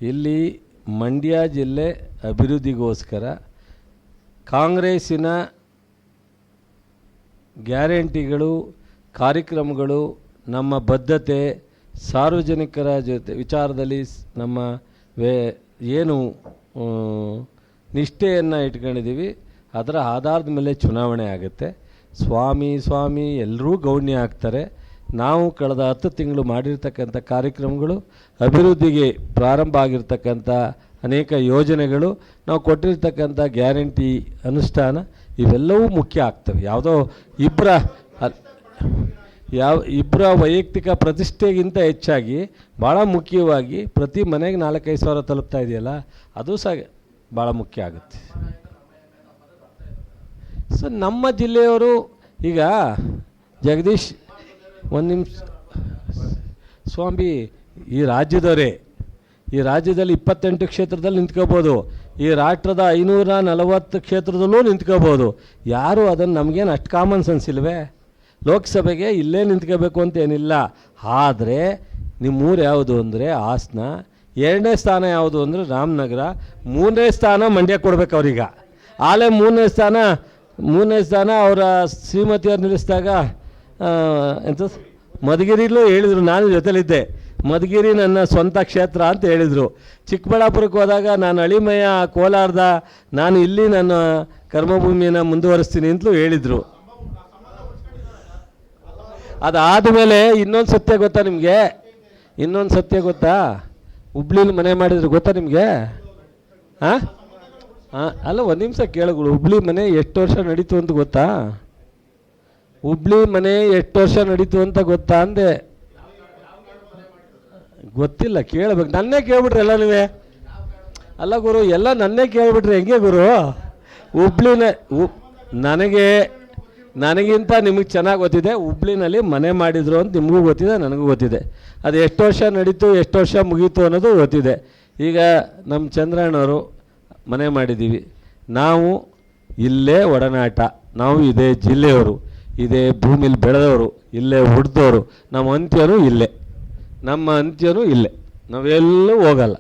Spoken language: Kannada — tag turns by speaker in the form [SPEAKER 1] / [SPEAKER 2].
[SPEAKER 1] ಇಲ್ಲಿ ಮಂಡ್ಯ ಜಿಲ್ಲೆ ಅಭಿವೃದ್ಧಿಗೋಸ್ಕರ ಕಾಂಗ್ರೆಸ್ಸಿನ ಗ್ಯಾರಂಟಿಗಳು, ಕಾರ್ಯಕ್ರಮಗಳು, ನಮ್ಮ ಬದ್ಧತೆ, ಸಾರ್ವಜನಿಕರ ಜೊತೆ ವಿಚಾರದಲ್ಲಿ ನಮ್ಮ ಏನು ನಿಷ್ಠೆಯನ್ನು ಇಟ್ಕೊಂಡಿದ್ದೀವಿ, ಅದರ ಆಧಾರದ ಮೇಲೆ ಚುನಾವಣೆ ಆಗುತ್ತೆ. ಸ್ವಾಮಿ ಎಲ್ಲರೂ ಗೌಣ್ಯ ಆಗ್ತಾರೆ. ನಾವು ಕಳೆದ 10 ತಿಂಗಳು ಮಾಡಿರ್ತಕ್ಕಂಥ ಕಾರ್ಯಕ್ರಮಗಳು, ಅಭಿವೃದ್ಧಿಗೆ ಪ್ರಾರಂಭ ಆಗಿರ್ತಕ್ಕಂಥ ಅನೇಕ ಯೋಜನೆಗಳು, ನಾವು ಕೊಟ್ಟಿರ್ತಕ್ಕಂಥ ಗ್ಯಾರಂಟಿ ಅನುಷ್ಠಾನ ಇವೆಲ್ಲವೂ ಮುಖ್ಯ ಆಗ್ತವೆ. ಯಾವುದೋ ಇಬ್ಬರ ವೈಯಕ್ತಿಕ ಪ್ರತಿಷ್ಠೆಗಿಂತ ಹೆಚ್ಚಾಗಿ ಭಾಳ ಮುಖ್ಯವಾಗಿ ಪ್ರತಿ ಮನೆಗೆ 4-5 ಸಾವಿರ ತಲುಪ್ತಾ ಇದೆಯಲ್ಲ, ಅದು ಸಹ ಭಾಳ ಮುಖ್ಯ ಆಗುತ್ತೆ. ಸೊ ನಮ್ಮ ಜಿಲ್ಲೆಯವರು ಈಗ ಜಗದೀಶ್ ಒಂದು ನಿಮಿಷ ಸ್ವಾಮಿ, ಈ ರಾಜ್ಯದವರೇ, ಈ ರಾಜ್ಯದಲ್ಲಿ 28 ಕ್ಷೇತ್ರದಲ್ಲಿ ನಿಂತ್ಕೋಬೋದು, ಈ ರಾಷ್ಟ್ರದ 540 ಕ್ಷೇತ್ರದಲ್ಲೂ ನಿಂತ್ಕೋಬೋದು. ಯಾರು ಅದನ್ನು ನಮಗೇನು ಅಷ್ಟು ಕಾಮನ್ ಸೆನ್ಸ್ ಇಲ್ವೇ? ಲೋಕಸಭೆಗೆ ಇಲ್ಲೇ ನಿಂತ್ಕೋಬೇಕು ಅಂತ ಏನಿಲ್ಲ. ಆದರೆ ನಿಮ್ಮೂರು ಯಾವುದು ಅಂದರೆ ಹಾಸನ, 2ನೇ ಸ್ಥಾನ ಯಾವುದು ಅಂದರೆ ರಾಮನಗರ, 3ನೇ ಸ್ಥಾನ ಮಂಡ್ಯ ಕೊಡ್ಬೇಕು ಅವ್ರೀಗ. ಆಲೇ 3ನೇ ಸ್ಥಾನ ಅವರ ಶ್ರೀಮತಿಯವ್ರು ನಿಲ್ಲಿಸಿದಾಗ ಎಂತ ಮಧುಗಿರಿಲೂ ಹೇಳಿದರು, ನಾನು ಜೊತೆಲಿದ್ದೆ, ಮಧುಗಿರಿ ನನ್ನ ಸ್ವಂತ ಕ್ಷೇತ್ರ ಅಂತ ಹೇಳಿದರು. ಚಿಕ್ಕಬಳ್ಳಾಪುರಕ್ಕೆ ಹೋದಾಗ ನಾನು ಅಳಿಮಯ ಕೋಲಾರದ, ನಾನು ಇಲ್ಲಿ ನನ್ನ ಕರ್ಮಭೂಮಿಯನ್ನು ಮುಂದುವರಿಸ್ತೀನಿ ಅಂತಲೂ ಹೇಳಿದರು. ಅದಾದಮೇಲೆ ಇನ್ನೊಂದು ಸತ್ಯ ಗೊತ್ತಾ ನಿಮಗೆ? ಹುಬ್ಳಿಲಿ ಮನೆ ಮಾಡಿದ್ರು ಗೊತ್ತಾ ನಿಮಗೆ? ಅಲ್ಲ, ಒಂದು ನಿಮಿಷ ಕೇಳಗಳು. ಹುಬ್ಳಿ ಮನೆ ಎಷ್ಟು ವರ್ಷ ನಡೀತು ಅಂತ ಗೊತ್ತಾ? ಹುಬ್ಳಿ ಮನೆ ಎಷ್ಟು ವರ್ಷ ನಡೀತು ಅಂತ ಗೊತ್ತಾ ಅಂದೆ. ಗೊತ್ತಿಲ್ಲ, ಕೇಳಬೇಕು. ನನ್ನೇ ಕೇಳ್ಬಿಟ್ರೆ ಎಲ್ಲ ನೀವೇ. ಅಲ್ಲ ಗುರು, ಎಲ್ಲ ನನ್ನೇ ಕೇಳ್ಬಿಟ್ರೆ ಹೆಂಗೆ ಗುರು? ಹುಬ್ಳಿನ ನನಗಿಂತ ನಿಮಗೆ ಚೆನ್ನಾಗಿ ಗೊತ್ತಿದೆ. ಹುಬ್ಳಿನಲ್ಲಿ ಮನೆ ಮಾಡಿದ್ರು ಅಂತ ನಿಮಗೂ ಗೊತ್ತಿದೆ, ನನಗೂ ಗೊತ್ತಿದೆ. ಅದು ಎಷ್ಟು ವರ್ಷ ನಡೀತು, ಎಷ್ಟು ವರ್ಷ ಮುಗೀತು ಅನ್ನೋದು ಗೊತ್ತಿದೆ. ಈಗ ನಮ್ಮ ಚಂದ್ರಣ್ಣವರು ಮನೆ ಮಾಡಿದ್ದೀವಿ. ನಾವು ಇಲ್ಲೇ ಒಡನಾಟ, ನಾವು ಇದೇ ಜಿಲ್ಲೆಯವರು, ಇದೇ ಭೂಮಿಲಿ ಬೆಳೆದವರು, ಇಲ್ಲೇ ಹುಡ್ದವರು. ನಮ್ಮ ಅಂತ್ಯನೂ ಇಲ್ಲೇ, ನಾವೆಲ್ಲೂ ಹೋಗಲ್ಲ.